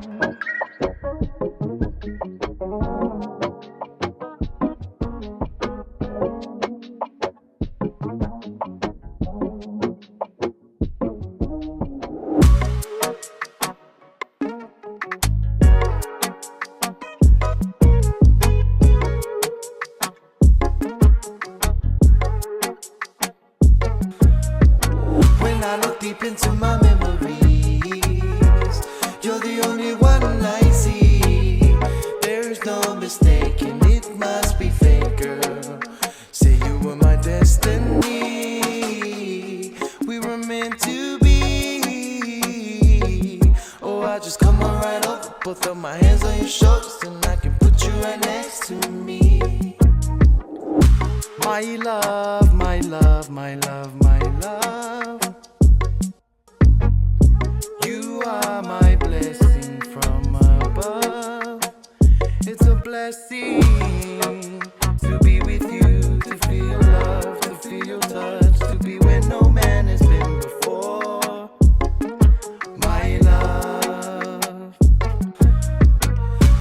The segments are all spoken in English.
When I look deep into my memories, you're the only one I see. There's no mistaking, it must be fate, girl. Say you were my destiny, we were meant to be. Oh, I just come on right over, both of my hands on your shoulders, and I can put you right next to me. My love, my love, my love, my love. You are my blessing from above. It's a blessing to be with you, to feel your love, to feel your touch, to be where no man has been before. My love.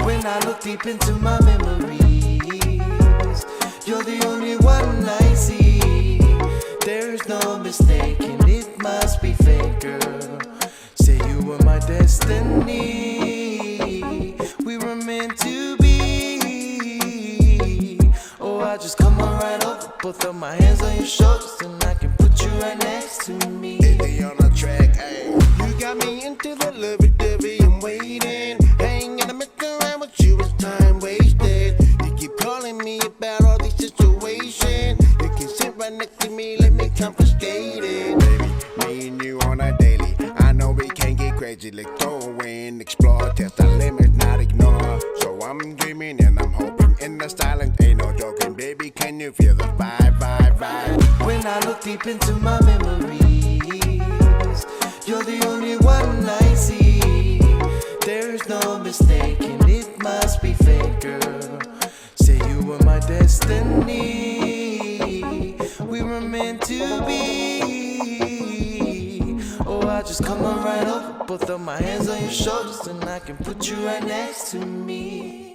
When I look deep into my memories, you're the only one I see. There's no mistaking, it must be fate, girl. Say you were my destiny, we were meant to be. Oh, I just come on right over, both of my hands on your shoulders, and I can put you right next to me. Izzy on the track, ayy. You got me into the lovey-dovey, I'm waiting. Ain't gonna mess around with you, it's time wasted. You keep calling me about all these situations. You can sit right next to me, let me confiscate it. Baby, me and you on a daily. I know we can't get crazy, let's go in, explore, test our limits, not ignore. So I'm dreaming and I'm hoping in the silence, ain't no joking. Baby, can you feel the vibe, vibe, vibe? When I look deep into my memories, you're the only one I see. There's no mistaking, it must be fate, girl. Say you were my destiny, we were meant to be. Oh, I just come on right over, both of my hands on your shoulders, and I can put you right next to me.